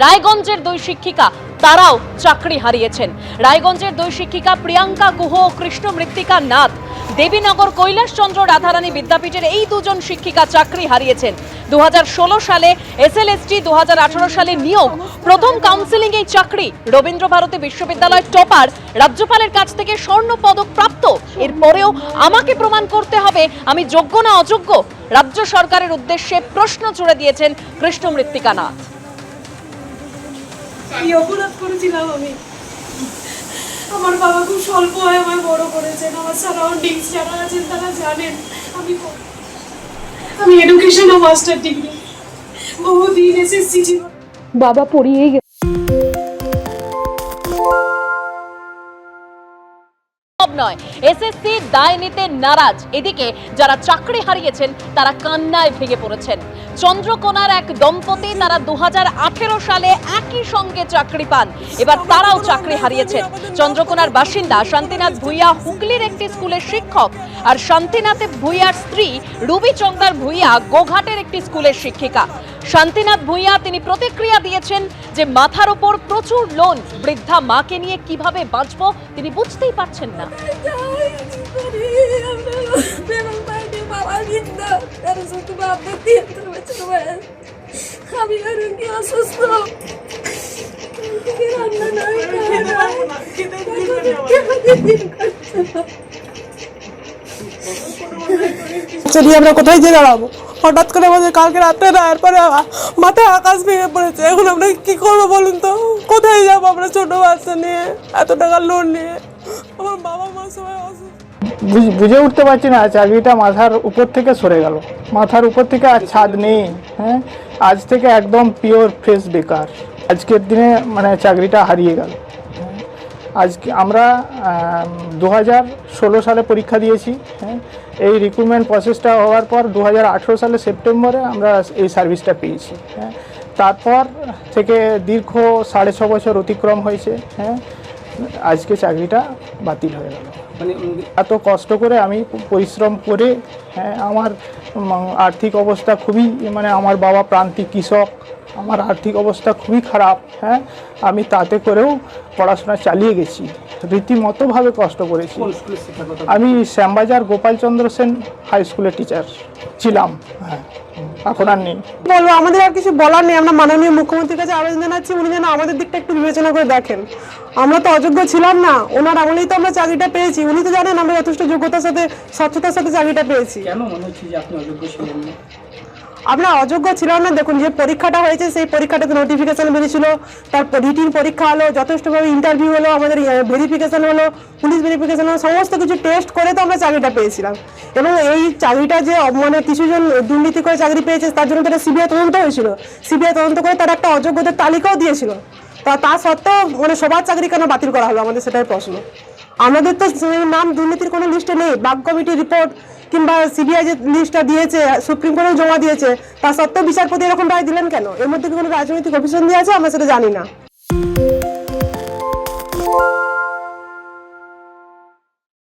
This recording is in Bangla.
রায়গঞ্জের দুই শিক্ষিকা তারাও চাকরি হারিয়েছেন। রায়গঞ্জের দুই শিক্ষিকা প্রিয়াঙ্কা গুহ ও কৃষ্ণ মৃত্তিকা নাথ দেবীনগর কৈলাসচন্দ্র রাধারানী বিদ্যাপীঠের এই দুজন শিক্ষিকা চাকরি হারিয়েছেন। 2016 সালে এসএলএসটি, 2018 সালে নিয়োগ, প্রথম কাউন্সিলিং এই চাকরি। রবীন্দ্র ভারতী বিশ্ববিদ্যালয় টপার, রাজ্যপালের কাছ থেকে স্বর্ণ পদক প্রাপ্ত। এরপরেও আমাকে প্রমাণ করতে হবে আমি যোগ্য না অযোগ্য। রাজ্য সরকারের উদ্দেশ্যে প্রশ্ন ছুড়ে দিয়েছেন কৃষ্ণ মৃত্তিকা নাথ। কি অপরাধ করেছিলাম আমি? আমার বাবা খুব স্বল্প হয় আমায় বড় করেছেন। আমার সারাউন্ডিংস যারা আছেন তারা জানেন আমি এডুকেশন ও মাস্টার ডিগ্রি, বহুদিন এসএসসি ছিল, বাবা পড়িয়েই গেছে। নয়, এসএসসি দায় নিতে নারাজ। এদিকে যারা চাকরি হারিয়েছেন তারা কান্নায় ভেঙে পড়েছেন। চন্দ্রকোনার এক দম্পতি, তারা 2018 সালে একই সঙ্গে চাকরি পান। এবার তারাও চাকরি হারিয়েছেন। চন্দ্রকোনার বাসিন্দা শান্তিনাথ ভূঁইয়া হুগলির একটি স্কুলের শিক্ষক, আর শান্তিনাথ ভূঁইয়ার স্ত্রী রুবিচন্দ্র ভূঁইয়া গোঘাটের একটি স্কুলের শিক্ষিকা। শান্তিনাথ ভূঁইয়া তিনি প্রতিক্রিয়া দিয়েছেন যে মাথার উপর প্রচুর লোন, বৃদ্ধা মাকে নিয়ে কিভাবে বাঁচবো তিনি বুঝতেই পারছেন না। আমি আর কি অসুস্থ, আমরা কোথায় গিয়ে দাঁড়াবো? হঠাৎ করে আমাদের কালকে রাত্রে রায়ের পরে মাথায় আকাশ ভেঙে পড়েছে। এখন আমরা কি করবো বলুন তো? কোথায় যাবো আমরা ছোট বাচ্চা নিয়ে, এত টাকা লোন নিয়ে? আমার বাবা মা সবাই অসুস্থ। বুঝে উঠতে পারছি না, চাকরিটা মাথার উপর থেকে সরে গেল। মাথার উপর থেকে আর ছাদ নেই। হ্যাঁ, আজ থেকে একদম পিওর ফ্রেশ বেকার। আজকের দিনে মানে চাকরিটা হারিয়ে গেল। আজকে আমরা 2016 সালে পরীক্ষা দিয়েছি। হ্যাঁ, এই রিক্রুটমেন্ট প্রসেসটা হওয়ার পর 2018 সালে সেপ্টেম্বরে আমরা এই সার্ভিসটা পেয়েছি। হ্যাঁ, তারপর থেকে দীর্ঘ 6.5 বছর অতিক্রম হয়েছে। হ্যাঁ, আজকে চাকরিটা বাতিল হয়ে গেল। মানে এত কষ্ট করে আমি পরিশ্রম করে, হ্যাঁ, আমার আর্থিক অবস্থা খুবই, মানে আমার বাবা প্রান্তিক কৃষক, আমার আর্থিক অবস্থা খুবই খারাপ। হ্যাঁ, আমি তাতে করেও পড়াশোনা চালিয়ে গেছি, রীতিমতোভাবে কষ্ট করেছি। আমি শ্যামবাজার গোপালচন্দ্র সেন হাই স্কুলের টিচার ছিলাম। হ্যাঁ, এখন আর নেই। বলবো আমাদের আর কিছু বলার নেই। আমরা মাননীয় মুখ্যমন্ত্রীর কাছে আবেদন জানাচ্ছি, উনি যেন আমাদের দিকটা একটু বিবেচনা করে দেখেন। আমরা তো অযোগ্য ছিলাম না, ওনার আমলেই তো আমরা চাকরিটা পেয়েছি। উনি তো জানেন আমরা যথেষ্ট যোগ্যতার সাথে, স্বচ্ছতার সাথে চাকরিটা পেয়েছি। কেন মনে হচ্ছে যে আপনি অযোগ্য ছিলেন না? আমরা অযোগ্য ছিলাম না। দেখুন, যে পরীক্ষাটা হয়েছে সেই পরীক্ষাটাতে নোটিফিকেশন বেরিয়েছিল, তারপর রিটিন পরীক্ষা হলো, যথেষ্টভাবে ইন্টারভিউ হলো, আমাদের ভেরিফিকেশন হলো, পুলিশ ভেরিফিকেশন হলো, সমস্ত কিছু টেস্ট করে তো আমরা চাকরিটা পেয়েছিলাম। এবং এই চাকরিটা যে মানে কিছুজন দুর্নীতি করে চাকরি পেয়েছে তার জন্য তারা সিবিআই তদন্ত হয়েছিল। সিবিআই তদন্ত করে তারা একটা অযোগ্যদের তালিকাও দিয়েছিল। তা সত্ত্বেও মানে সবার চাকরি কেন বাতিল করা হলো, আমাদের সেটাই প্রশ্ন। আমাদের তো নাম দুর্নীতির কোনো লিস্টে নেই। বাগ কমিটির রিপোর্ট কিংবা সিবিআই যে লিস্টটা দিয়েছে, সুপ্রিম কোর্টেও জমা দিয়েছে, তা সত্ত্বেও বিচারপতি এরকম রায় দিলেন কেন? এর মধ্যে কি কোনো রাজনৈতিক অভিসন্ধি আছে? আমরা সেটা জানি না।